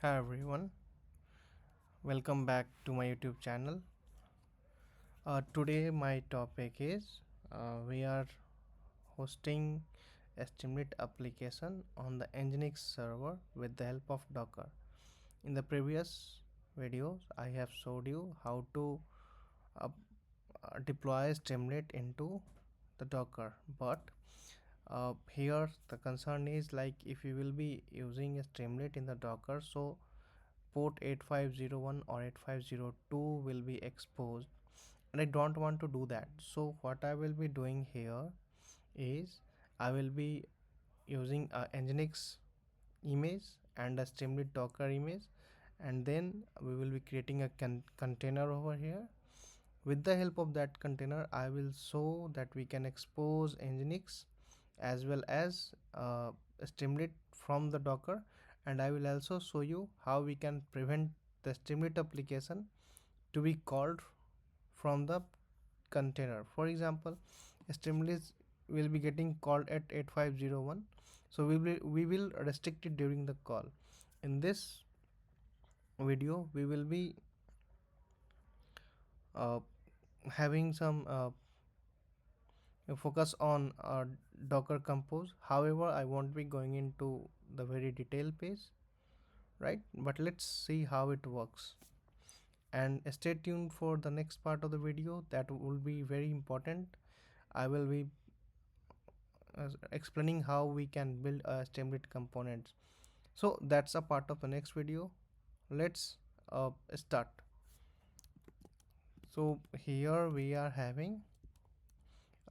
Hi everyone, welcome back to my YouTube channel. Today my topic is we are hosting a Streamlit application on the Nginx server with the help of Docker. In the previous videos, I have showed you how to uh, deploy Streamlit into the Docker, but here the concern is like if you will be using a Streamlit in the Docker, so port 8501 or 8502 will be exposed, and I don't want to do that. So what I will be doing here is I will be using a Nginx image and a Streamlit Docker image, and then we will be creating a container over here. With the help of that container, I will show that we can expose Nginx as well as Streamlit from the Docker, and I will also show you how we can prevent the Streamlit application to be called from the container. For example, Streamlit will be getting called at 8501, so we will restrict it during the call. In this video, we will be uh, having some focus on Docker Compose. However, I won't be going into the very detailed page, right? But let's see how it works. And stay tuned for the next part of the video, that will be very important. I will be explaining how we can build a Streamlit components. So that's a part of the next video. Let's start. So here we are having,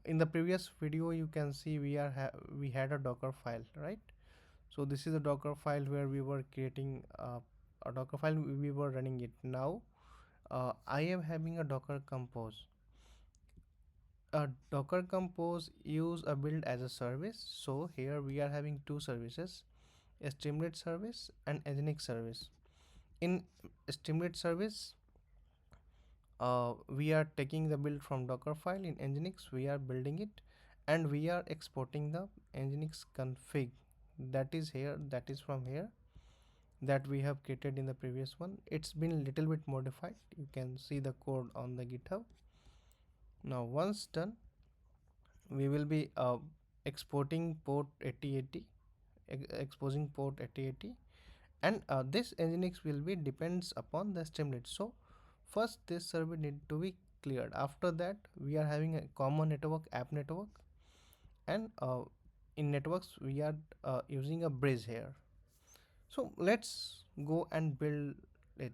in the previous video you can see we had a Docker file, right? So this is a Docker file where we were creating a Docker file, we were running it. Now I am having a Docker Compose. A Docker Compose use a build as a service. So here we are having two services, a Streamlit service and Nginx service. In Streamlit service, we are taking the build from Docker file. In Nginx, we are building it, and we are exporting the Nginx config. That is here. That is from here. That we have created in the previous one. It's been little bit modified. You can see the code on the GitHub. Now, once done, we will be exporting port 8080, exposing port 8080, and this Nginx will be depends upon the Streamlit. So first this server need to be cleared. After that, we are having a common network, app network, and in networks we are using a bridge here. So let's go and build it,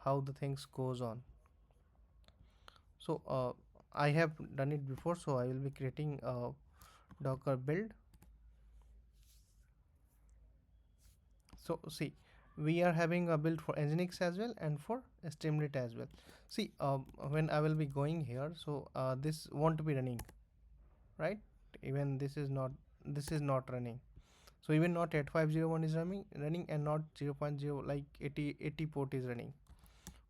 how the things goes on. So I have done it before, so I will be creating a Docker build. So see, we are having a build for Nginx as well and for Streamlit as well. See, when I will be going here, so this won't be running, right? Even this is not running. So even not 8501 is running and not 0.0 like 80 port is running.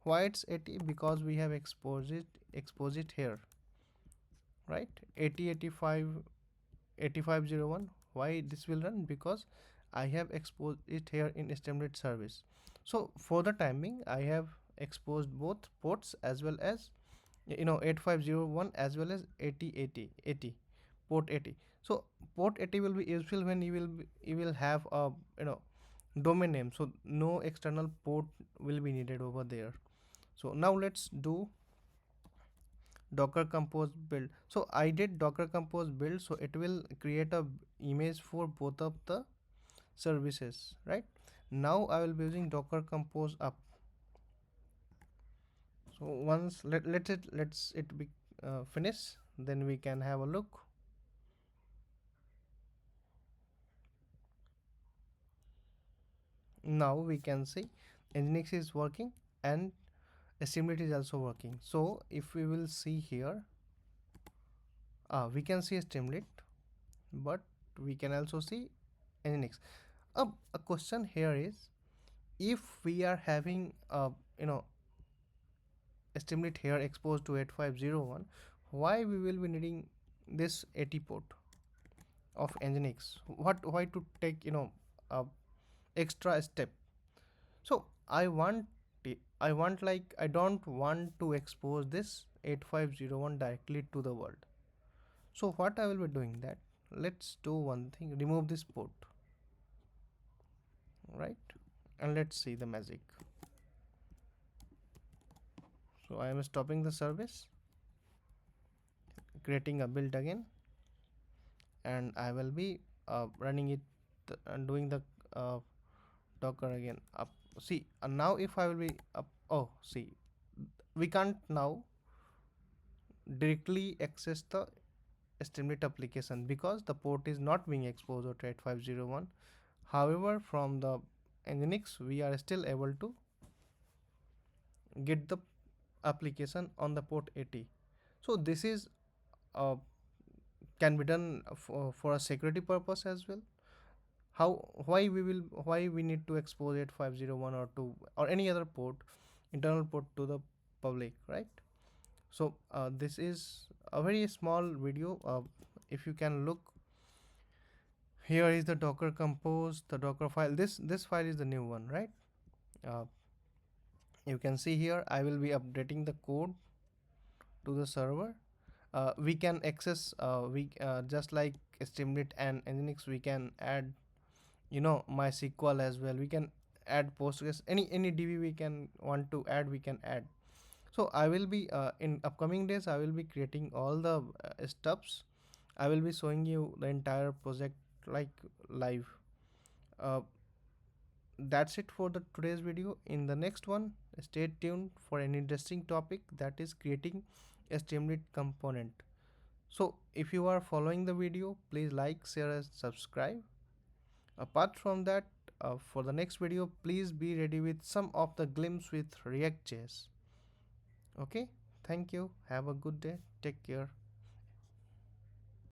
Why it's 80? Because we have exposed it here, right? 80 85 8501. Why this will run? Because I have exposed it here in Streamlit service. So for the timing, I have exposed both ports as well as 8501 as well as 80 port 80. So port 80 will be useful when you will have a domain name, so no external port will be needed over there. So now let's do Docker Compose build. So I did Docker Compose build, so it will create a image for both of the services, right? Now I will be using Docker Compose up. So once let's it be finish, then we can have a look. Now we can see Nginx is working and Streamlit is also working. So if we will see here, we can see Streamlit, but we can also see Nginx. A question here is, if we are having Streamlit here exposed to 8501, why we will be needing this 80 port of Nginx? Why to take extra step? So I don't want to expose this 8501 directly to the world. So what I will be doing that, let's do one thing, remove this port, right? And let's see the magic. So I am stopping the service, creating a build again, and I will be running it and doing the uh, docker again up. See, now if I will be up, oh, see, we can't now directly access the Streamlit application because the port is not being exposed to 8501. However, from the Nginx we are still able to get the application on the port 80. So this is uh, can be done for a security purpose as well. How, why we need to expose 8501 or to or any other port, internal port, to the public, right? So this is a very small video. If you can look, here is the docker compose, the docker file. This file is the new one, right? uh, you can see here I will be updating the code to the server. We can access we just like Streamlit and Nginx, we can add, you know, MySQL as well. We can add Postgres, any DB we can want to add, we can add. So I will be in upcoming days I will be creating all the steps. I will be showing you the entire project like live. uh, that's it for the today's video. In the next one, stay tuned for an interesting topic, that is creating a Streamlit component. So if you are following the video, please like, share and subscribe. Apart from that, for the next video, please be ready with some of the glimpse with React.js. Okay, thank you, have a good day, take care.